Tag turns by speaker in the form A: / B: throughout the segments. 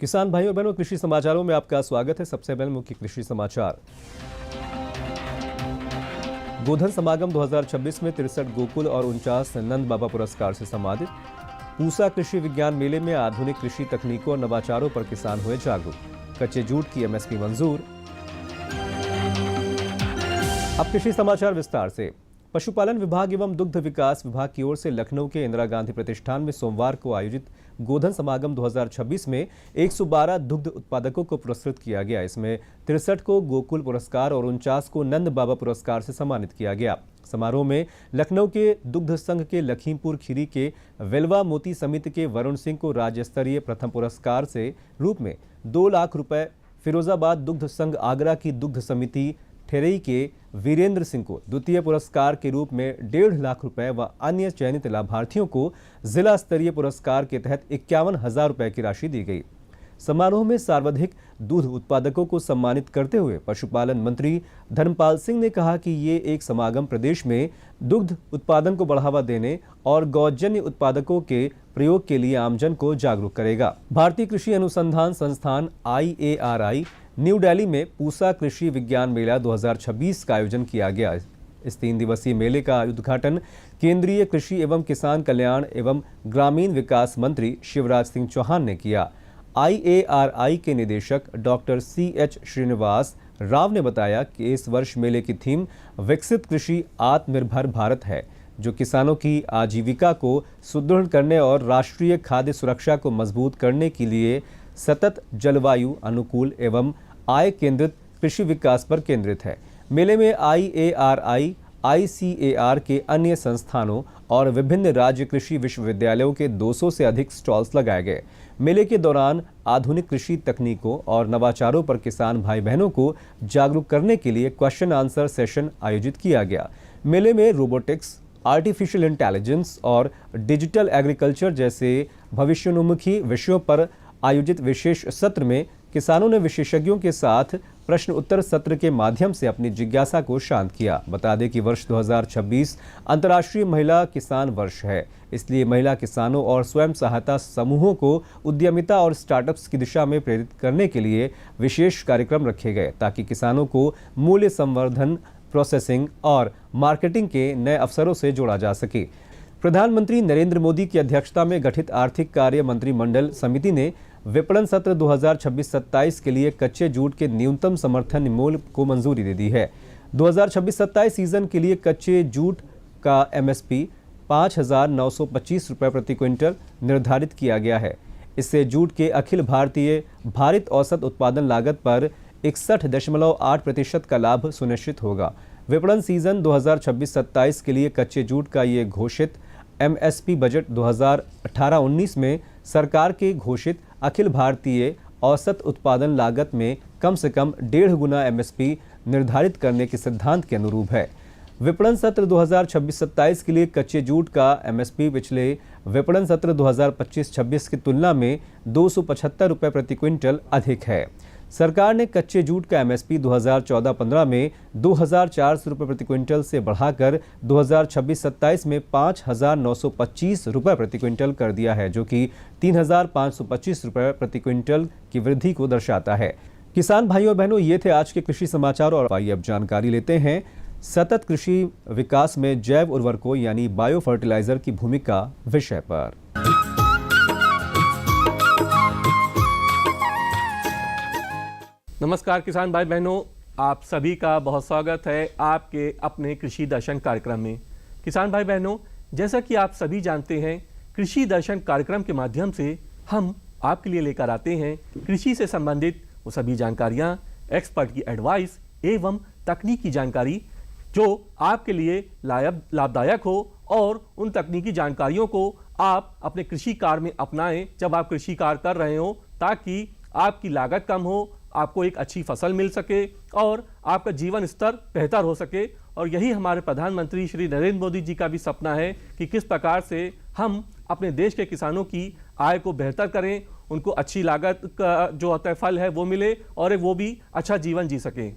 A: किसान भाइयों और बहनों, कृषि समाचारों में आपका स्वागत है। सबसे पहले मुख्य कृषि समाचार। गोधन समागम 2026 में 63 गोकुल और 49 नंद बाबा पुरस्कार से सम्मानित। पूसा कृषि विज्ञान मेले में आधुनिक कृषि तकनीकों और नवाचारों पर किसान हुए जागरूक। कच्चे जूट की एमएसपी मंजूर। अब कृषि समाचार विस्तार से। पशुपालन विभाग एवं दुग्ध विकास विभाग की ओर से लखनऊ के इंदिरा गांधी प्रतिष्ठान में सोमवार को आयोजित गोधन समागम 2026 में 112 दुग्ध उत्पादकों को पुरस्कृत किया गया। इसमें 63 को गोकुल पुरस्कार और 49 को नंद बाबा पुरस्कार से सम्मानित किया गया। समारोह में लखनऊ के दुग्ध संघ के लखीमपुर खीरी के वेलवा मोती समिति के वरुण सिंह को राज्य स्तरीय प्रथम पुरस्कार से रूप में 2 लाख रुपए, फिरोजाबाद दुग्ध संघ आगरा की दुग्ध समिति ठेरई के वीरेंद्र सिंह को द्वितीय पुरस्कार के रूप में 1.5 लाख रुपए व अन्य चयनित लाभार्थियों को जिला स्तरीय पुरस्कार के तहत 51,000 रुपए की राशि दी गई। समारोह में सर्वाधिक दूध उत्पादकों को सम्मानित करते हुए पशुपालन मंत्री धर्मपाल सिंह ने कहा कि ये एक समागम प्रदेश में दुग्ध उत्पादन को बढ़ावा देने और गौजन्य उत्पादकों के प्रयोग के लिए आमजन को जागरूक करेगा। भारतीय कृषि अनुसंधान संस्थान IARI न्यू दिल्ली में पूसा कृषि विज्ञान मेला 2026 का आयोजन किया गया। इस 3 दिवसीय मेले का उद्घाटन केंद्रीय कृषि एवं किसान कल्याण एवं ग्रामीण विकास मंत्री शिवराज सिंह चौहान ने किया। IARI के निदेशक डॉक्टर CH श्रीनिवास राव ने बताया कि इस वर्ष मेले की थीम विकसित कृषि आत्मनिर्भर भारत है, जो किसानों की आजीविका को सुदृढ़ करने और राष्ट्रीय खाद्य सुरक्षा को मजबूत करने के लिए सतत जलवायु अनुकूल एवं आय केंद्रित कृषि विकास पर केंद्रित है। मेले में IARI, ICAR के अन्य संस्थानों और विभिन्न राज्य कृषि विश्वविद्यालयों के 200 से अधिक स्टॉल्स लगाए गए। मेले के दौरान आधुनिक कृषि तकनीकों और नवाचारों पर किसान भाई बहनों को जागरूक करने के लिए क्वेश्चन आंसर सेशन आयोजित किया गया। मेले में रोबोटिक्स, आर्टिफिशियल इंटेलिजेंस और डिजिटल एग्रीकल्चर जैसे भविष्योन्मुखी विषयों पर आयोजित विशेष सत्र में किसानों ने विशेषज्ञों के साथ प्रश्न उत्तर सत्र के माध्यम से अपनी जिज्ञासा को शांत किया। बता दें कि वर्ष 2026 अंतर्राष्ट्रीय महिला किसान वर्ष है, इसलिए महिला किसानों और स्वयं सहायता समूहों को उद्यमिता और स्टार्टअप्स की दिशा में प्रेरित करने के लिए विशेष कार्यक्रम रखे गए, ताकि किसानों को मूल्य संवर्धन, प्रोसेसिंग और मार्केटिंग के नए अवसरों से जोड़ा जा सके। प्रधानमंत्री नरेंद्र मोदी की अध्यक्षता में गठित आर्थिक कार्य मंत्रिमंडल समिति ने विपणन सत्र 2026-27 के लिए कच्चे जूट के न्यूनतम समर्थन मूल्य को मंजूरी दे दी है। 2026-27 सीजन के लिए कच्चे जूट का MSP 5,925 रुपये प्रति क्विंटल निर्धारित किया गया है। इससे जूट के अखिल भारतीय भारित औसत उत्पादन लागत पर 61.8% का लाभ सुनिश्चित होगा। विपणन सीजन 2026-27 के लिए कच्चे जूट का ये घोषित MSP बजट 2018-19 में सरकार के घोषित अखिल भारतीय औसत उत्पादन लागत में कम से कम 1.5 गुना MSP निर्धारित करने के सिद्धांत के अनुरूप है। विपणन सत्र 2026-27 के लिए कच्चे जूट का MSP पिछले विपणन सत्र 2025-26 की तुलना में 275 रुपये प्रति क्विंटल अधिक है। सरकार ने कच्चे जूट का MSP 2014-15 में 2,400 रुपये प्रति क्विंटल से बढ़ाकर 2026-27 में 5,925 रुपये प्रति क्विंटल कर दिया है, जो कि 3,525 रुपये प्रति क्विंटल की वृद्धि को दर्शाता है। किसान भाइयों और बहनों, ये थे आज के कृषि समाचार और आइए अब जानकारी लेते हैं सतत कृषि विकास में जैव उर्वरकों यानी बायो फर्टिलाइजर की भूमिका विषय पर।
B: नमस्कार किसान भाई बहनों, आप सभी का बहुत स्वागत है आपके अपने कृषि दर्शन कार्यक्रम में। किसान भाई बहनों, जैसा कि आप सभी जानते हैं, कृषि दर्शन कार्यक्रम के माध्यम से हम आपके लिए लेकर आते हैं कृषि से संबंधित वो सभी जानकारियां, एक्सपर्ट की एडवाइस एवं तकनीकी जानकारी जो आपके लिए लाभदायक हो और उन तकनीकी जानकारियों को आप अपने कृषि कार्य में अपनाएं जब आप कृषि कार्य कर रहे हो, ताकि आपकी लागत कम हो, आपको एक अच्छी फसल मिल सके और आपका जीवन स्तर बेहतर हो सके। और यही हमारे प्रधानमंत्री श्री नरेंद्र मोदी जी का भी सपना है कि किस प्रकार से हम अपने देश के किसानों की आय को बेहतर करें, उनको अच्छी लागत का जो होता है फल है वो मिले और वो भी अच्छा जीवन जी सकें।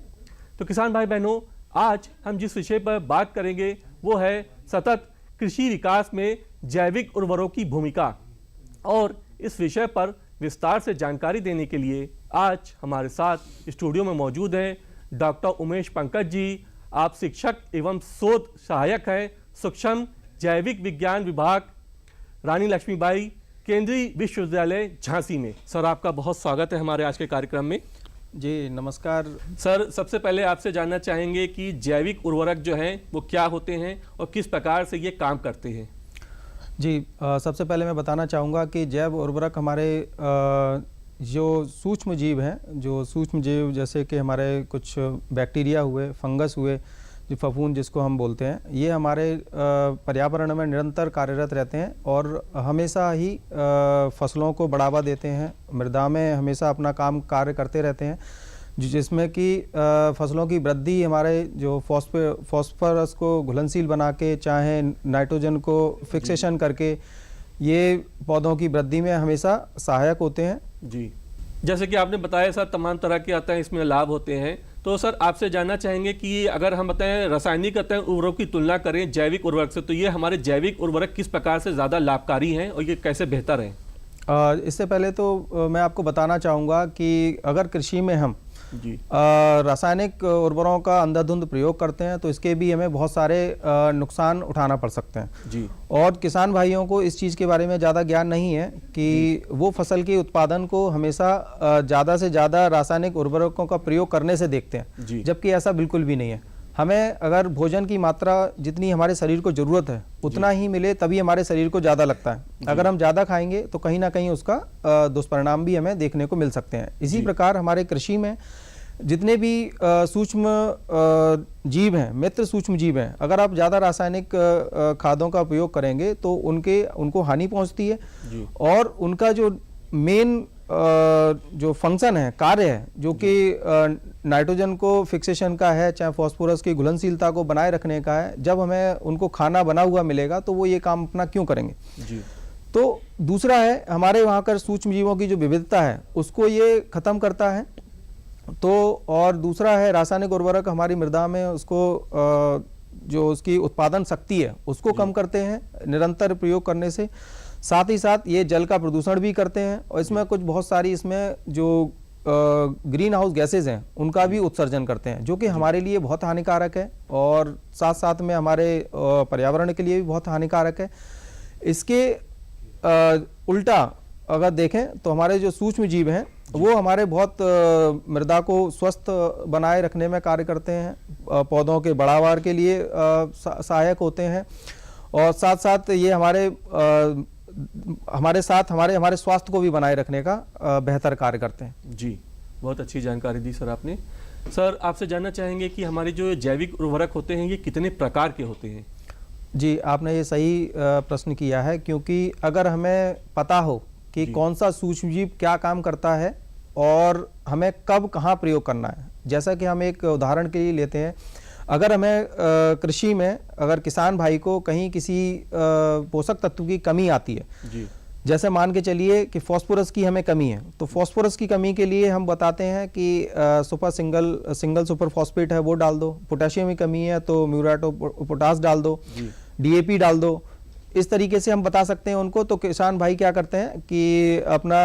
B: तो किसान भाई बहनों, आज हम जिस विषय पर बात करेंगे वो है सतत कृषि विकास में जैविक उर्वरकों की भूमिका। और इस विषय पर विस्तार से जानकारी देने के लिए आज हमारे साथ स्टूडियो में मौजूद हैं डॉक्टर उमेश पंकज जी। आप शिक्षक एवं शोध सहायक हैं, सूक्ष्म जैविक विज्ञान विभाग, रानी लक्ष्मीबाई केंद्रीय विश्वविद्यालय झांसी में। सर, आपका बहुत स्वागत है हमारे आज के कार्यक्रम में।
C: जी नमस्कार
B: सर, सबसे पहले आपसे जानना चाहेंगे कि जैविक उर्वरक जो हैं वो क्या होते हैं और किस प्रकार से ये काम करते हैं।
C: जी सबसे पहले मैं बताना चाहूँगा कि जैव उर्वरक हमारे जो सूक्ष्म जीव हैं, जो सूक्ष्म जीव जैसे कि हमारे कुछ बैक्टीरिया हुए, फंगस हुए, जो फफूंद जिसको हम बोलते हैं, ये हमारे पर्यावरण में निरंतर कार्यरत रहते हैं और हमेशा ही फसलों को बढ़ावा देते हैं, मृदा में हमेशा अपना कार्य करते रहते हैं, जिसमें कि फसलों की वृद्धि हमारे जो फॉस्फोरस को घुलनशील बना के, चाहे नाइट्रोजन को फिक्सेशन करके, ये पौधों की वृद्धि में हमेशा सहायक होते हैं।
B: जी, जैसे कि आपने बताया सर, तमाम तरह के आते हैं, इसमें लाभ होते हैं। तो सर, आपसे जानना चाहेंगे कि अगर हम बताएं रासायनिक उर्वरक की तुलना करें जैविक उर्वरक से, तो ये हमारे जैविक उर्वरक किस प्रकार से ज़्यादा लाभकारी हैं और ये कैसे बेहतर हैं?
C: इससे पहले तो मैं आपको बताना चाहूँगा कि अगर कृषि में हम
B: जी
C: रासायनिक उर्वरकों का अंधाधुंध प्रयोग करते हैं तो इसके भी हमें बहुत सारे नुकसान उठाना पड़ सकते हैं
B: जी।
C: और किसान भाइयों को इस चीज़ के बारे में ज़्यादा ज्ञान नहीं है कि वो फसल के उत्पादन को हमेशा ज़्यादा से ज़्यादा रासायनिक उर्वरकों का प्रयोग करने से देखते हैं, जबकि ऐसा बिल्कुल भी नहीं है। हमें अगर भोजन की मात्रा जितनी हमारे शरीर को ज़रूरत है उतना ही मिले तभी हमारे शरीर को ज़्यादा लगता है। अगर हम ज़्यादा खाएंगे तो कहीं ना कहीं उसका दुष्परिणाम भी हमें देखने को मिल सकते हैं। इसी प्रकार हमारे कृषि में जितने भी सूक्ष्म जीव हैं, मित्र सूक्ष्म जीव हैं, अगर आप ज़्यादा रासायनिक खादों का उपयोग करेंगे तो उनको हानि पहुंचती है और उनका जो मेन जो फंक्शन है, कार्य है, जो कि नाइट्रोजन को फिक्सेशन का है, चाहे फास्फोरस की घुलनशीलता को बनाए रखने का है, जब हमें उनको खाना बना हुआ मिलेगा तो वो ये काम अपना क्यों करेंगे जी। तो दूसरा है हमारे वहाँ कर सूक्ष्म जीवों की जो विविधता है उसको ये ख़त्म करता है। तो और दूसरा है रासायनिक उर्वरक हमारी मृदा में उसको जो उसकी उत्पादन शक्ति है उसको कम करते हैं निरंतर प्रयोग करने से। साथ ही साथ ये जल का प्रदूषण भी करते हैं और इसमें कुछ बहुत सारी इसमें जो ग्रीन हाउस गैसेज हैं उनका भी उत्सर्जन करते हैं, जो कि हमारे लिए बहुत हानिकारक है और साथ साथ में हमारे पर्यावरण के लिए भी बहुत हानिकारक है। इसके उल्टा अगर देखें तो हमारे जो सूक्ष्म जीव हैं वो हमारे बहुत मृदा को स्वस्थ बनाए रखने में कार्य करते हैं, पौधों के बढ़ावार के लिए सहायक होते हैं और साथ साथ ये हमारे साथ हमारे स्वास्थ्य को भी बनाए रखने का बेहतर कार्य करते हैं।
B: जी, बहुत अच्छी जानकारी दी सर आपने। सर, आपसे जानना चाहेंगे कि हमारे जो जैविक उर्वरक होते हैं ये कितने प्रकार के होते हैं?
C: जी, आपने ये सही प्रश्न किया है, क्योंकि अगर हमें पता हो कि कौन सा सूक्ष्म जीव क्या काम करता है और हमें कब कहाँ प्रयोग करना है। जैसा कि हम एक उदाहरण के लिए लेते हैं, अगर हमें कृषि में अगर किसान भाई को कहीं किसी पोषक तत्व की कमी आती है जी। जैसे मान के चलिए कि फास्फोरस की हमें कमी है, तो फास्फोरस की कमी के लिए हम बताते हैं कि सिंगल सुपर फॉस्फेट है वो डाल दो, पोटेशियम की कमी है तो म्यूरेट ऑफ पोटास डाल दो, डीएपी डाल दो। इस तरीके से हम बता सकते हैं उनको। तो किसान भाई क्या करते हैं कि अपना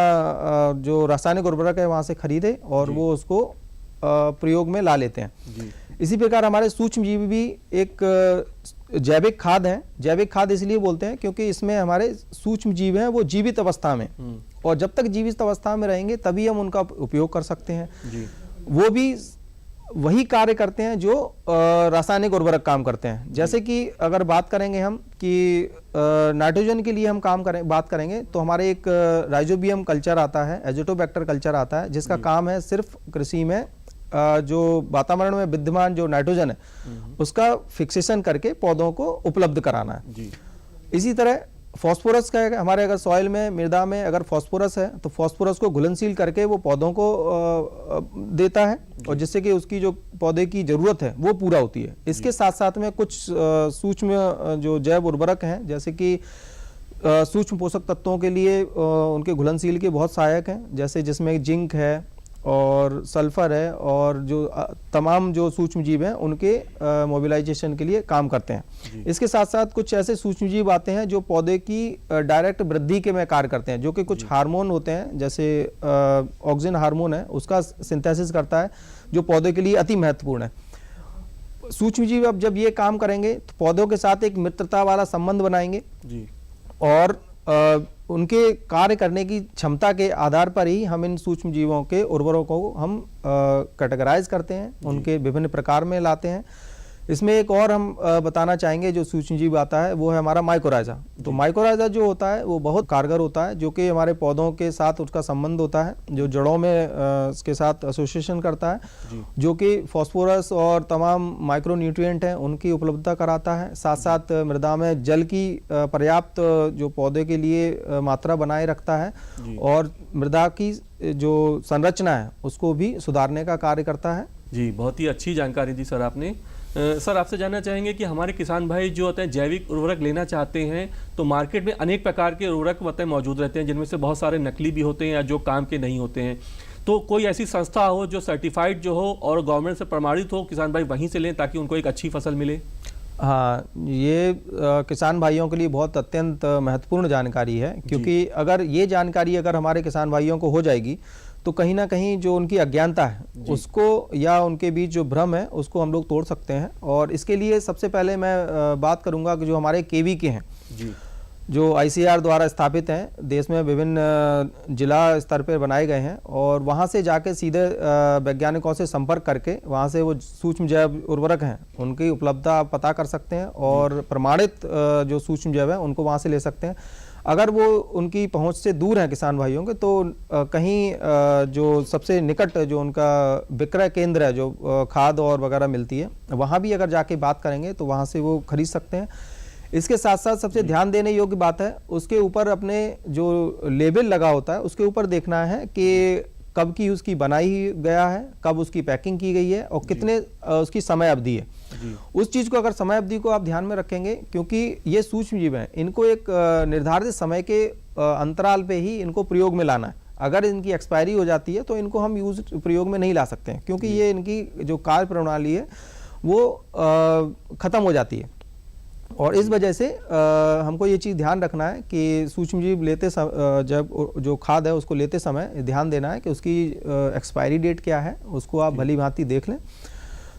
C: जो रासायनिक उर्वरक है वहाँ से खरीदे और वो उसको प्रयोग में ला लेते हैं जी। इसी प्रकार हमारे सूक्ष्म जीव भी एक जैविक खाद है। जैविक खाद इसलिए बोलते हैं क्योंकि इसमें हमारे सूक्ष्म जीव हैं वो जीवित अवस्था में, और जब तक जीवित अवस्था में रहेंगे तभी हम उनका उपयोग कर सकते हैं जी। वो भी वही कार्य करते हैं जो रासायनिक उर्वरक काम करते हैं। जैसे कि अगर बात करेंगे हम कि नाइट्रोजन के लिए हम बात करेंगे तो हमारे एक राइजोबियम कल्चर आता है, एजोटोबैक्टर कल्चर आता है, जिसका काम है सिर्फ कृषि में जो वातावरण में विद्यमान जो नाइट्रोजन है उसका फिक्सेशन करके पौधों को उपलब्ध कराना है जी। इसी तरह फास्फोरस का है, हमारे अगर सॉइल में, मृदा में अगर फास्फोरस है तो फास्फोरस को घुलनशील करके वो पौधों को देता है और जिससे कि उसकी जो पौधे की जरूरत है वो पूरा होती है। इसके साथ साथ में कुछ सूक्ष्म जो जैव उर्वरक हैं, जैसे कि सूक्ष्म पोषक तत्वों के लिए उनके घुलनशील के बहुत सहायक हैं, जैसे जिसमें जिंक है, और सल्फर है और जो तमाम जो सूक्ष्म जीव हैं उनके मोबिलाइजेशन के लिए काम करते हैं। इसके साथ साथ कुछ ऐसे सूक्ष्म जीव आते हैं जो पौधे की डायरेक्ट वृद्धि के में कार्य करते हैं, जो कि कुछ हार्मोन होते हैं, जैसे ऑक्सिन हार्मोन है, उसका सिंथेसिस करता है, जो पौधे के लिए अति महत्वपूर्ण है। सूक्ष्म जीव अब जब ये काम करेंगे तो पौधों के साथ एक मित्रता वाला संबंध बनाएंगे जी। और उनके कार्य करने की क्षमता के आधार पर ही हम इन सूक्ष्म जीवों के उर्वरकों को हम कैटेगराइज करते हैं, उनके विभिन्न प्रकार में लाते हैं। इसमें एक और हम बताना चाहेंगे जो सूक्ष्म जीव आता है वो है हमारा माइकोराइजा। तो माइकोराइजा जो होता है वो बहुत कारगर होता है, जो कि हमारे पौधों के साथ उसका संबंध होता है, जो जड़ों में इसके साथ एसोसिएशन करता है, जो कि फास्फोरस और तमाम माइक्रो न्यूट्रिएंट हैं उनकी उपलब्धता कराता है। साथ साथ मृदा में जल की पर्याप्त जो पौधे के लिए मात्रा बनाए रखता है और मृदा की जो संरचना है उसको भी सुधारने का कार्य करता है।
B: जी, बहुत ही अच्छी जानकारी दी सर आपने। सर आपसे जानना चाहेंगे कि हमारे किसान भाई जो होते हैं जैविक उर्वरक लेना चाहते हैं तो मार्केट में अनेक प्रकार के उर्वरक मतलब मौजूद रहते हैं, जिनमें से बहुत सारे नकली भी होते हैं या जो काम के नहीं होते हैं। तो कोई ऐसी संस्था हो जो सर्टिफाइड जो हो और गवर्नमेंट से प्रमाणित हो, किसान भाई वहीं से लें ताकि उनको एक अच्छी फसल मिले।
C: हाँ, ये किसान भाइयों के लिए बहुत अत्यंत महत्वपूर्ण जानकारी है, क्योंकि अगर ये जानकारी अगर हमारे किसान भाइयों को हो जाएगी तो कहीं ना कहीं जो उनकी अज्ञानता है उसको या उनके बीच जो भ्रम है उसको हम लोग तोड़ सकते हैं। और इसके लिए सबसे पहले मैं बात करूंगा कि जो हमारे केवीके हैं जी, जो ICAR द्वारा स्थापित हैं, देश में विभिन्न जिला स्तर पर बनाए गए हैं, और वहाँ से जाके सीधे वैज्ञानिकों से संपर्क करके वहाँ से वो सूक्ष्म जैव उर्वरक हैं उनकी उपलब्धता आप पता कर सकते हैं और प्रमाणित जो सूक्ष्म जैव है उनको वहाँ से ले सकते हैं। अगर वो उनकी पहुंच से दूर हैं किसान भाइयों के, तो कहीं जो सबसे निकट जो उनका विक्रय केंद्र है, जो खाद और वगैरह मिलती है, वहाँ भी अगर जाके बात करेंगे तो वहाँ से वो खरीद सकते हैं। इसके साथ साथ सबसे ध्यान देने योग्य बात है, उसके ऊपर अपने जो लेबल लगा होता है उसके ऊपर देखना है कि कब की उसकी बनाई गया है, कब उसकी पैकिंग की गई है और कितने उसकी समय अवधि है। उस चीज़ को अगर समय अवधि को आप ध्यान में रखेंगे, क्योंकि ये सूक्ष्म जीव हैं, इनको एक निर्धारित समय के अंतराल पे ही इनको प्रयोग में लाना है। अगर इनकी एक्सपायरी हो जाती है तो इनको हम प्रयोग में नहीं ला सकते हैं, क्योंकि ये इनकी जो कार्य प्रणाली है वो ख़त्म हो जाती है। और इस वजह से हमको ये चीज़ ध्यान रखना है कि सूक्ष्म जीव लेते जब जो खाद है उसको लेते समय ध्यान देना है कि उसकी एक्सपायरी डेट क्या है, उसको आप भली भांति देख लें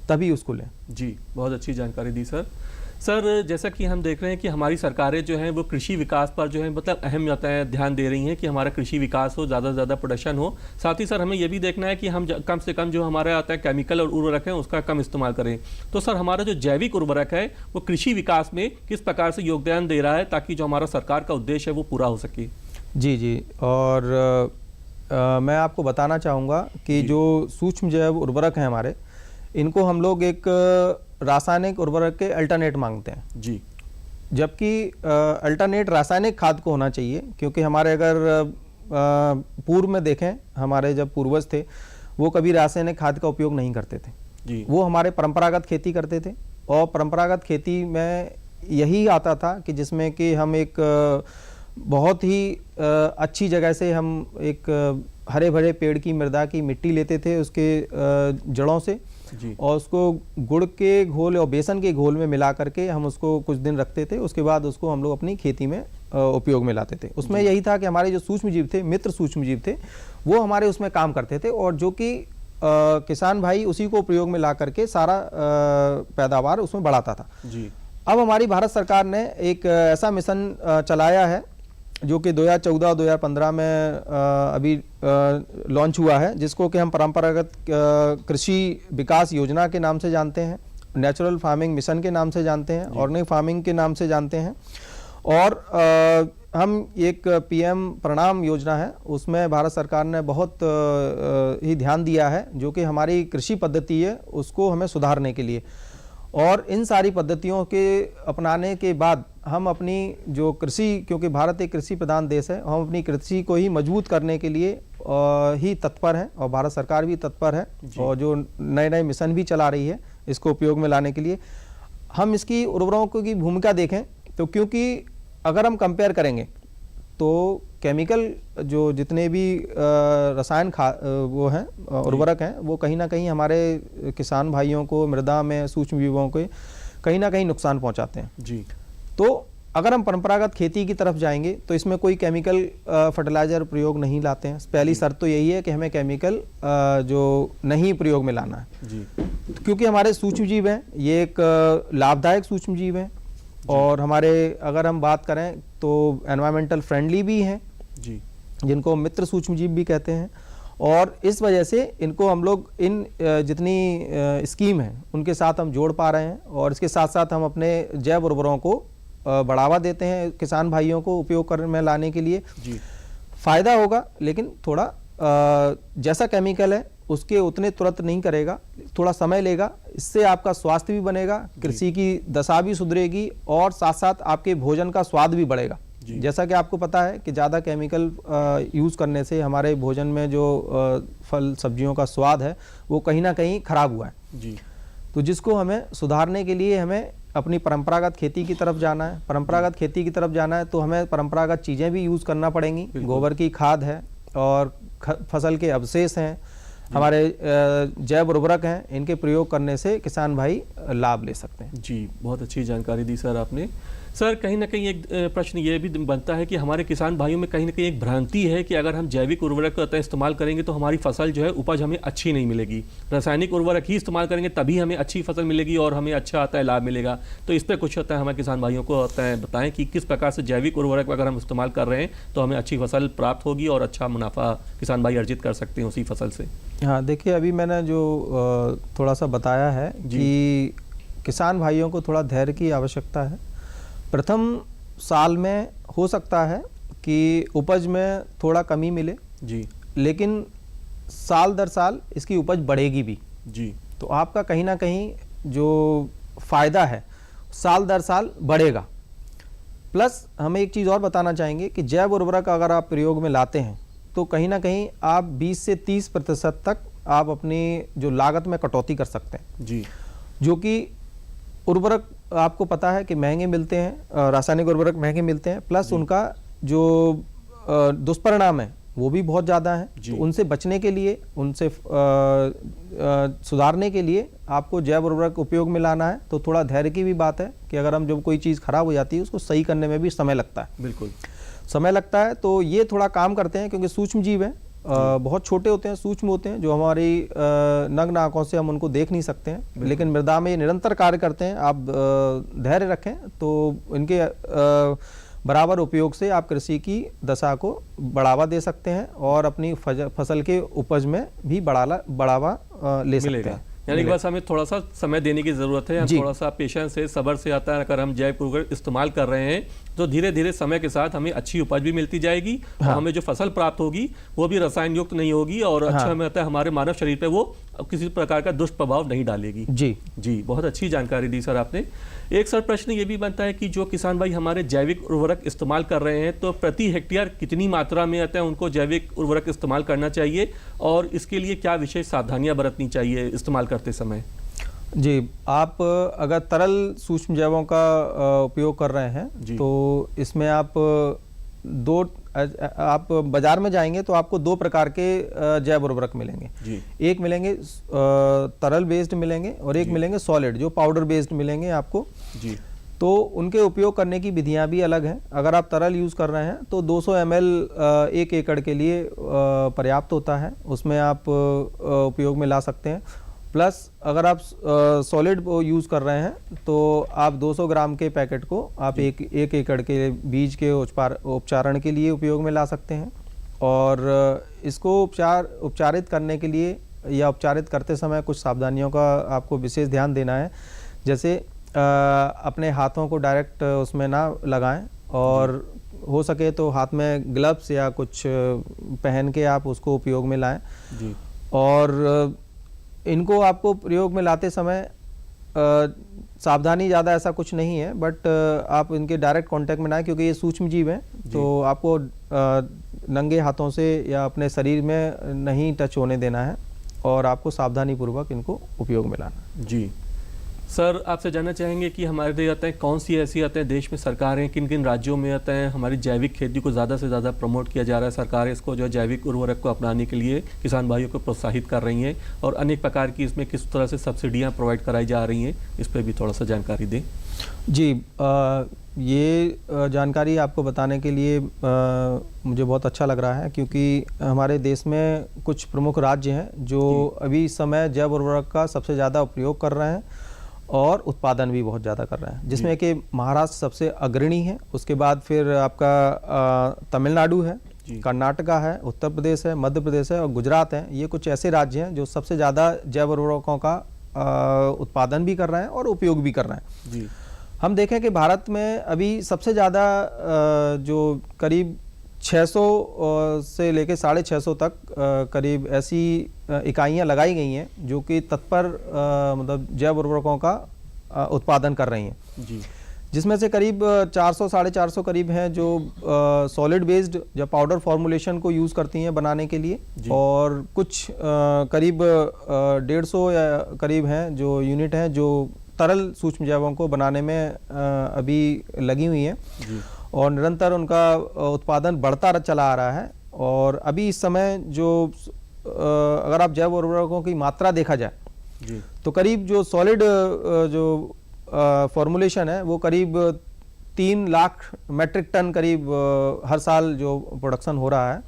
C: तभी उसको लें। जी,
B: बहुत अच्छी जानकारी दी सर। सर जैसा कि हम देख रहे हैं कि हमारी सरकारें जो हैं वो कृषि विकास पर जो है मतलब अहम ध्यान दे रही हैं कि हमारा कृषि विकास हो, ज़्यादा से ज़्यादा प्रोडक्शन हो। साथ ही सर हमें ये भी देखना है कि हम कम से कम जो हमारा आता है केमिकल और उर्वरक है उसका कम इस्तेमाल करें। तो सर हमारा जो जैविक उर्वरक है वो कृषि विकास में किस प्रकार से योगदान दे रहा है ताकि जो हमारा सरकार का उद्देश्य है वो पूरा हो सके?
C: जी, और मैं आपको बताना चाहूँगा कि जो सूक्ष्म जैव उर्वरक हैं हमारे, इनको हम लोग एक रासायनिक उर्वरक के अल्टरनेट मांगते हैं जी, जबकि अल्टरनेट रासायनिक खाद को होना चाहिए। क्योंकि हमारे अगर पूर्व में देखें, हमारे जब पूर्वज थे वो कभी रासायनिक खाद का उपयोग नहीं करते थे जी, वो हमारे परंपरागत खेती करते थे। और परंपरागत खेती में यही आता था कि जिसमें कि हम एक बहुत ही अच्छी जगह से हम एक हरे भरे पेड़ की मृदा की मिट्टी लेते थे उसके जड़ों से जी, और उसको गुड़ के घोल और बेसन के घोल में मिला करके हम उसको कुछ दिन रखते थे। उसके बाद उसको हम लोग अपनी खेती में उपयोग में लाते थे। उसमें यही था कि हमारे जो सूक्ष्म जीव थे, मित्र सूक्ष्म जीव थे, वो हमारे उसमें काम करते थे और जो कि किसान भाई उसी को प्रयोग में ला करके सारा पैदावार उसमें बढ़ाता था जी। अब हमारी भारत सरकार ने एक ऐसा मिशन चलाया है जो कि 2014 और 2015 में अभी लॉन्च हुआ है, जिसको कि हम परंपरागत कृषि विकास योजना के नाम से जानते हैं, नेचुरल फार्मिंग मिशन के नाम से जानते हैं, ऑर्गेनिक फार्मिंग के नाम से जानते हैं। और हम एक PM प्रणाम योजना है, उसमें भारत सरकार ने बहुत ही ध्यान दिया है, जो कि हमारी कृषि पद्धति है उसको हमें सुधारने के लिए। और इन सारी पद्धतियों के अपनाने के बाद हम अपनी जो कृषि, क्योंकि भारत एक कृषि प्रधान देश है, हम अपनी कृषि को ही मजबूत करने के लिए ही तत्पर हैं और भारत सरकार भी तत्पर है और जो नए नए मिशन भी चला रही है इसको उपयोग में लाने के लिए। हम इसकी उर्वरकों की भूमिका देखें तो, क्योंकि अगर हम कंपेयर करेंगे तो केमिकल जो जितने भी रसायन वो हैं उर्वरक हैं, वो कहीं ना कहीं हमारे किसान भाइयों को, मृदा में सूक्ष्म जीवों को कहीं ना कहीं नुकसान पहुंचाते हैं
B: जी।
C: तो अगर हम परंपरागत खेती की तरफ जाएंगे तो इसमें कोई केमिकल फर्टिलाइजर प्रयोग नहीं लाते हैं। पहली शर्त तो यही है कि हमें केमिकल जो नहीं प्रयोग में लाना है
B: जी।
C: क्योंकि हमारे सूक्ष्म जीव हैं, ये एक लाभदायक सूक्ष्म जीव हैं और हमारे अगर हम बात करें तो एनवायरमेंटल फ्रेंडली भी हैं
B: जी,
C: जिनको मित्र सूक्ष्म जीव भी कहते हैं। और इस वजह से इनको हम लोग इन जितनी स्कीम है उनके साथ हम जोड़ पा रहे हैं और इसके साथ साथ हम अपने जैव उर्वरकों को बढ़ावा देते हैं किसान भाइयों को उपयोग करने में लाने के लिए।
B: जी।
C: फायदा होगा, लेकिन थोड़ा जैसा केमिकल है उसके उतने तुरंत नहीं करेगा, थोड़ा समय लेगा। इससे आपका स्वास्थ्य भी बनेगा, कृषि की दशा भी सुधरेगी और साथ साथ आपके भोजन का स्वाद भी बढ़ेगा। जैसा कि आपको पता है कि ज़्यादा केमिकल यूज़ करने से हमारे भोजन में जो फल सब्जियों का स्वाद है वो कहीं ना कहीं खराब हुआ है
B: जी।
C: तो जिसको हमें सुधारने के लिए हमें अपनी परंपरागत खेती की तरफ जाना है। परंपरागत खेती की तरफ जाना है तो हमें परंपरागत चीज़ें भी यूज़ करना पड़ेंगी। गोबर की खाद है और फसल के अवशेष हैं, हमारे जैव उर्वरक हैं, इनके प्रयोग करने से किसान भाई लाभ ले सकते हैं।
B: जी, बहुत अच्छी जानकारी दी सर आपने। सर, कहीं ना कहीं एक प्रश्न ये भी बनता है कि हमारे किसान भाइयों में कहीं ना कहीं एक भ्रांति है कि अगर हम जैविक उर्वरक का इस्तेमाल करेंगे तो हमारी फसल जो है उपज हमें अच्छी नहीं मिलेगी, रासायनिक उर्वरक ही इस्तेमाल करेंगे तभी हमें अच्छी फसल मिलेगी और हमें अच्छा आता है लाभ मिलेगा। तो इस पर कुछ होता है हमारे किसान भाइयों को होता है बताएं कि किस प्रकार से जैविक उर्वरक अगर हम इस्तेमाल कर रहे हैं तो हमें अच्छी फसल प्राप्त होगी और अच्छा मुनाफा किसान भाई अर्जित कर सकते हैं उसी फसल से।
C: हाँ, देखिए अभी मैंने जो थोड़ा सा बताया है कि किसान भाइयों को थोड़ा धैर्य की आवश्यकता है। प्रथम साल में हो सकता है कि उपज में थोड़ा कमी मिले
B: जी,
C: लेकिन साल दर साल इसकी उपज बढ़ेगी भी
B: जी।
C: तो आपका कहीं ना कहीं जो फायदा है साल दर साल बढ़ेगा। प्लस हम एक चीज़ और बताना चाहेंगे कि जैव उर्वरक अगर आप प्रयोग में लाते हैं तो कहीं ना कहीं आप 20 से 30% तक आप अपनी जो लागत में कटौती कर सकते हैं
B: जी।
C: जो कि उर्वरक आपको पता है कि महंगे मिलते हैं, रासायनिक उर्वरक महंगे मिलते हैं, प्लस उनका जो दुष्परिणाम है वो भी बहुत ज़्यादा है। तो उनसे बचने के लिए, उनसे सुधारने के लिए आपको जैव उर्वरक उपयोग में लाना है। तो थोड़ा धैर्य की भी बात है कि अगर हम जब कोई चीज़ खराब हो जाती है उसको सही करने में भी समय लगता है,
B: बिल्कुल
C: समय लगता है। तो ये थोड़ा काम करते हैं क्योंकि सूक्ष्म जीव हैं, बहुत छोटे होते हैं, सूक्ष्म होते हैं, जो हमारी नग्न आंखों से हम उनको देख नहीं सकते हैं, लेकिन मृदा में ये निरंतर कार्य करते हैं। आप धैर्य रखें तो इनके बराबर उपयोग से आप कृषि की दशा को बढ़ावा दे सकते हैं और अपनी फसल के उपज में भी बढ़ावा ले सकते हैं।
B: यानी कि बस हमें थोड़ा सा समय देने की ज़रूरत है, हम थोड़ा सा पेशेंस से, सब्र से आता है। अगर हम जैव उर्वरक इस्तेमाल कर रहे हैं तो धीरे धीरे समय के साथ हमें अच्छी उपज भी मिलती जाएगी। हाँ। और हमें जो फसल प्राप्त होगी वो भी रसायन युक्त नहीं होगी और अच्छा हमें आता है हमारे मानव शरीर पे वो किसी प्रकार का दुष्प्रभाव नहीं डालेगी।
C: जी
B: जी, बहुत अच्छी जानकारी दी सर आपने। एक सर प्रश्न ये भी बनता है कि जो किसान भाई हमारे जैविक उर्वरक इस्तेमाल कर रहे हैं तो प्रति हेक्टेयर कितनी मात्रा में आता है उनको जैविक उर्वरक इस्तेमाल करना चाहिए और इसके लिए क्या विशेष सावधानियां बरतनी चाहिए इस्तेमाल करते समय?
C: जी, आप अगर तरल सूक्ष्म जैवों का उपयोग कर रहे हैं तो इसमें आप बाजार में जाएंगे तो आपको 2 प्रकार के जैव उर्वरक मिलेंगे जी। एक मिलेंगे तरल बेस्ड मिलेंगे और एक मिलेंगे सॉलिड जो पाउडर बेस्ड मिलेंगे आपको जी। तो उनके उपयोग करने की विधियां भी अलग हैं। अगर आप तरल यूज़ कर रहे हैं तो 200 ml 1 एकड़ के लिए पर्याप्त होता है, उसमें आप उपयोग में ला सकते हैं। प्लस अगर आप सॉलिड यूज़ कर रहे हैं तो आप 200 ग्राम के पैकेट को आप एक एकड़ के बीज के उपचारण के लिए उपयोग में ला सकते हैं। और इसको उपचारित करने के लिए या उपचारित करते समय कुछ सावधानियों का आपको विशेष ध्यान देना है। जैसे अपने हाथों को डायरेक्ट उसमें ना लगाएं और हो सके तो हाथ में ग्लव्स या कुछ पहन के आप उसको उपयोग में लाएं जी। और इनको आपको प्रयोग में लाते समय सावधानी ज़्यादा ऐसा कुछ नहीं है, बट आप इनके डायरेक्ट कांटेक्ट में ना आए क्योंकि ये सूक्ष्म जीव हैं तो आपको नंगे हाथों से या अपने शरीर में नहीं टच होने देना है और आपको सावधानी पूर्वक इनको उपयोग में लाना।
B: जी सर आपसे जानना चाहेंगे कि हमारे आते हैं कौन सी ऐसी आते हैं देश में सरकारें किन किन राज्यों में आते हैं हमारी जैविक खेती को ज़्यादा से ज़्यादा प्रमोट किया जा रहा है, सरकारें इसको जो है जैविक उर्वरक को अपनाने के लिए किसान भाइयों को प्रोत्साहित कर रही हैं और अनेक प्रकार की इसमें किस तरह से सब्सिडियाँ प्रोवाइड कराई जा रही हैं, इस पर भी थोड़ा सा जानकारी दें।
C: जी, ये जानकारी आपको बताने के लिए मुझे बहुत अच्छा लग रहा है क्योंकि हमारे देश में कुछ प्रमुख राज्य हैं जो अभी इस समय जैव उर्वरक का सबसे ज़्यादा उपयोग कर रहे हैं और उत्पादन भी बहुत ज़्यादा कर रहे हैं, जिसमें कि महाराष्ट्र सबसे अग्रणी है, उसके बाद फिर आपका तमिलनाडु है, कर्नाटका है, उत्तर प्रदेश है, मध्य प्रदेश है और गुजरात है। ये कुछ ऐसे राज्य हैं जो सबसे ज़्यादा जैव उर्वरकों का उत्पादन भी कर रहे हैं और उपयोग भी कर रहे हैं।
B: जी।
C: हम देखें कि भारत में अभी सबसे ज़्यादा जो करीब 600 से लेकर 650 तक करीब ऐसी इकाइयाँ लगाई गई हैं जो कि तत्पर मतलब जैव उर्वरकों का उत्पादन कर रही हैं।
B: जी।
C: जिसमें से करीब 400 450 करीब हैं जो सॉलिड बेस्ड या पाउडर फॉर्मुलेशन को यूज़ करती हैं बनाने के लिए और कुछ करीब 150 या करीब हैं जो यूनिट हैं जो तरल सूक्ष्म जैवों को बनाने में अभी लगी हुई हैं और निरंतर उनका उत्पादन बढ़ता चला आ रहा है। और अभी इस समय जो अगर आप जैव उर्वरकों की मात्रा देखा जाए तो करीब जो सॉलिड जो फॉर्मुलेशन है वो करीब 3 लाख मेट्रिक टन करीब हर साल जो प्रोडक्शन हो रहा है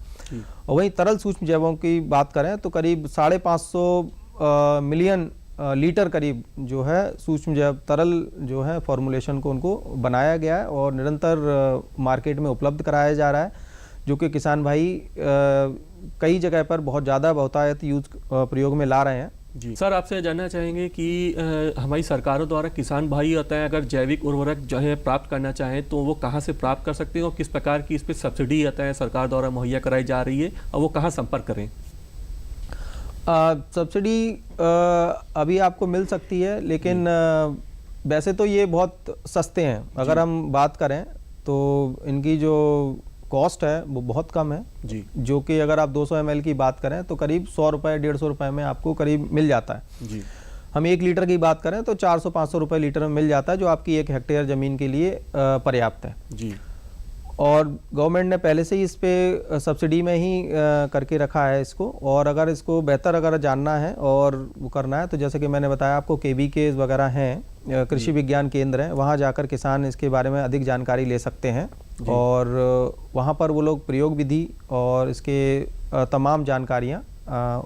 C: और वहीं तरल सूक्ष्म जैवों की बात करें तो करीब 550 मिलियन लीटर करीब जो है सूक्ष्म जैव तरल जो है फॉर्मुलेशन को उनको बनाया गया है और निरंतर मार्केट में उपलब्ध कराया जा रहा है, जो कि किसान भाई कई जगह पर बहुत ज़्यादा बहुतायत यूज प्रयोग में ला रहे हैं।
B: जी सर, आपसे जानना चाहेंगे कि हमारी सरकारों द्वारा किसान भाई होता है अगर जैविक उर्वरक जो है प्राप्त करना चाहें तो वो कहाँ से प्राप्त कर सकते हैं और किस प्रकार की इस पर सब्सिडी आता है सरकार द्वारा मुहैया कराई जा रही है और वो कहाँ संपर्क करें?
C: सब्सिडी अभी आपको मिल सकती है लेकिन वैसे तो ये बहुत सस्ते हैं। अगर हम बात करें तो इनकी जो कॉस्ट है वो बहुत कम है
B: जी,
C: जो कि अगर आप 200 ml की बात करें तो करीब 100 रुपये 150 रुपये में आपको करीब मिल जाता है
B: जी।
C: हम 1 लीटर की बात करें तो 400-500 रुपये लीटर में मिल जाता है जो आपकी 1 हेक्टेयर ज़मीन के लिए पर्याप्त है
B: जी।
C: और गवर्नमेंट ने पहले से ही इस पे सब्सिडी में ही करके रखा है इसको। और अगर इसको बेहतर अगर जानना है और वो करना है तो जैसे कि मैंने बताया आपको KVK वगैरह हैं, कृषि विज्ञान केंद्र हैं, वहाँ जाकर किसान इसके बारे में अधिक जानकारी ले सकते हैं और वहाँ पर वो लोग प्रयोग विधि और इसके तमाम जानकारियाँ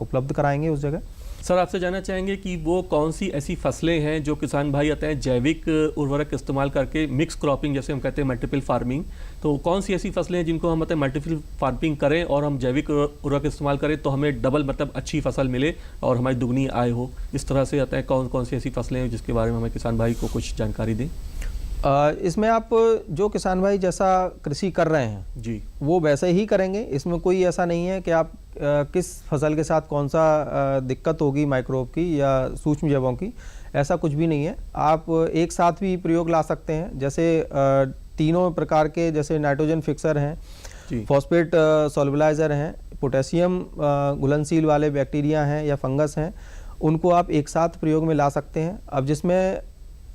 C: उपलब्ध कराएंगे उस जगह।
B: सर आपसे जानना चाहेंगे कि वो कौन सी ऐसी फसलें हैं जो किसान भाई आते हैं जैविक उर्वरक इस्तेमाल करके मिक्स क्रॉपिंग जैसे हम कहते हैं मल्टीपल फार्मिंग, तो कौन सी ऐसी फसलें हैं जिनको हम मतलब मल्टीपल फार्मिंग करें और हम जैविक उर्वरक इस्तेमाल करें तो हमें डबल मतलब अच्छी फसल मिले और हमारी दुगनी आय हो, इस तरह से आते हैं कौन कौन सी ऐसी फसलें हैं जिसके बारे में हमें किसान भाई को कुछ जानकारी दें?
C: इसमें आप जो किसान भाई जैसा कृषि कर रहे हैं
B: जी
C: वो वैसे ही करेंगे। इसमें कोई ऐसा नहीं है कि आप किस फसल के साथ कौन सा दिक्कत होगी माइक्रोब की या सूक्ष्म जैवों की, ऐसा कुछ भी नहीं है। आप एक साथ भी प्रयोग ला सकते हैं जैसे तीनों प्रकार के जैसे नाइट्रोजन फिक्सर हैं, फॉस्फेट सॉल्युबलाइजर हैं, पोटेशियम घुलनशील वाले बैक्टीरिया हैं या फंगस हैं, उनको आप एक साथ प्रयोग में ला सकते हैं। अब जिसमें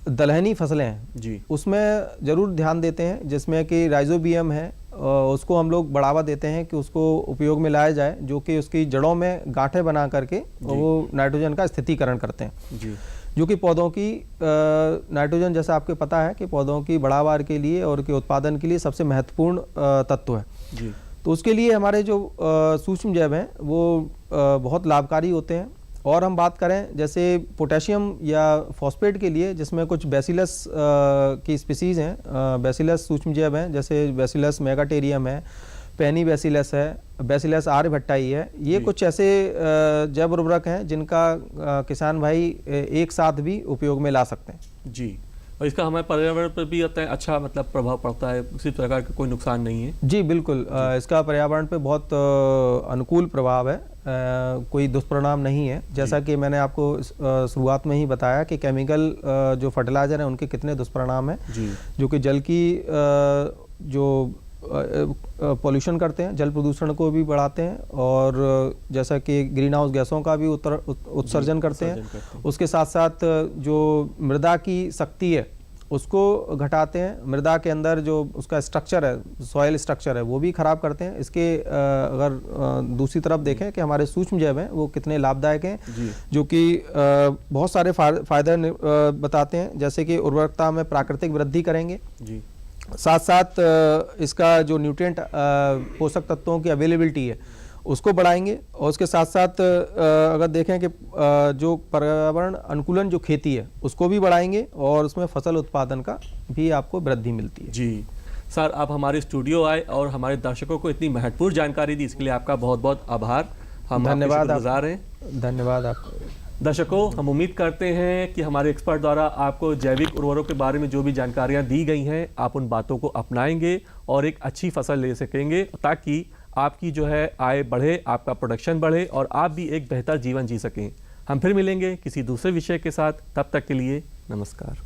C: दलहनी फसलें हैं
B: जी
C: उसमें ज़रूर ध्यान देते हैं, जिसमें कि राइजोबियम है उसको हम लोग बढ़ावा देते हैं कि उसको उपयोग में लाया जाए, जो कि उसकी जड़ों में गांठें बना करके वो नाइट्रोजन का स्थितीकरण करते हैं
B: जी, जो
C: कि पौधों की नाइट्रोजन जैसा आपको पता है कि पौधों की बढ़ावा के लिए और के उत्पादन के लिए सबसे महत्वपूर्ण तत्व है
B: जी।
C: तो उसके लिए हमारे जो सूक्ष्म जैव हैं वो बहुत लाभकारी होते हैं। और हम बात करें जैसे पोटेशियम या फॉस्फेट के लिए जिसमें कुछ बैसिलस की स्पीसीज़ हैं, बैसिलस सूक्ष्म जैव हैं जैसे बैसिलस मेगाटेरियम है, पेनी बैसिलस है, बैसिलस आर्यभट्टाई है, ये कुछ ऐसे जैव उर्वरक हैं जिनका किसान भाई एक साथ भी उपयोग में ला सकते हैं।
B: जी, और इसका हमारे पर्यावरण पर भी आता है अच्छा मतलब प्रभाव पड़ता है, किसी प्रकार का कोई नुकसान नहीं है?
C: जी बिल्कुल, इसका पर्यावरण पे बहुत अनुकूल प्रभाव है, कोई दुष्परिणाम नहीं है। जैसा कि मैंने आपको शुरुआत में ही बताया कि केमिकल जो फर्टिलाइज़र हैं उनके कितने दुष्परिणाम हैं, जो कि जल की जो पॉल्यूशन करते हैं, जल प्रदूषण को भी बढ़ाते हैं और जैसा कि ग्रीन हाउस गैसों का भी उत्सर्जन करते हैं। उसके साथ साथ जो मृदा की शक्ति है उसको घटाते हैं। मृदा के अंदर जो उसका स्ट्रक्चर है, सॉइल स्ट्रक्चर है, वो भी खराब करते हैं। इसके अगर दूसरी तरफ देखें कि हमारे सूक्ष्म जैव हैं वो कितने लाभदायक हैं, जो कि बहुत सारे फायदे बताते हैं, जैसे कि उर्वरकता में प्राकृतिक वृद्धि करेंगे जी। साथ साथ इसका जो न्यूट्रिएंट पोषक तत्वों की अवेलेबिलिटी है उसको बढ़ाएंगे। और उसके साथ साथ अगर देखें कि जो पर्यावरण अनुकूलन जो खेती है उसको भी बढ़ाएंगे और उसमें फसल उत्पादन का भी आपको वृद्धि मिलती है
B: जी। सर, आप हमारे स्टूडियो आए और हमारे दर्शकों को इतनी महत्वपूर्ण जानकारी दी, इसके लिए आपका बहुत बहुत आभार। हम
C: धन्यवाद,
B: शुक्रगुजार हैं।
C: धन्यवाद आपको।
B: दर्शकों, हम उम्मीद करते हैं कि हमारे एक्सपर्ट द्वारा आपको जैविक उर्वरकों के बारे में जो भी जानकारियां दी गई हैं आप उन बातों को अपनाएंगे और एक अच्छी फसल ले सकेंगे, ताकि आपकी जो है आय बढ़े, आपका प्रोडक्शन बढ़े और आप भी एक बेहतर जीवन जी सकें। हम फिर मिलेंगे किसी दूसरे विषय के साथ, तब तक के लिए नमस्कार।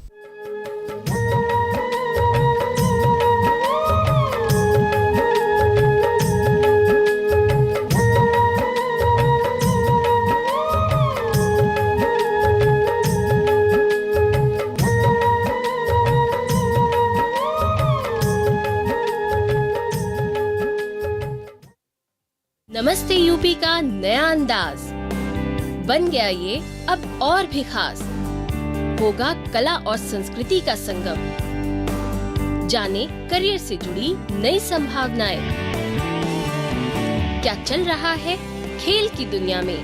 D: नमस्ते यूपी का नया अंदाज बन गया ये अब और भी खास। होगा कला और संस्कृति का संगम। जाने करियर से जुड़ी नई संभावनाएं। क्या चल रहा है खेल की दुनिया में,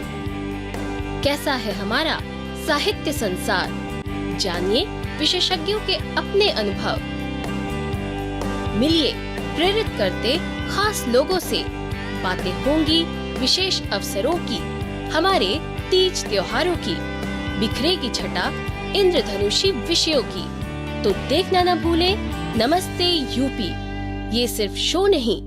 D: कैसा है हमारा साहित्य संसार। जानिए विशेषज्ञों के अपने अनुभव। मिलिए प्रेरित करते खास लोगों से। बातें होंगी विशेष अवसरों की, हमारे तीज त्योहारों की। बिखरेगी छटा इंद्रधनुषी विषयों की। तो देखना न भूलें नमस्ते यूपी। ये सिर्फ शो नहीं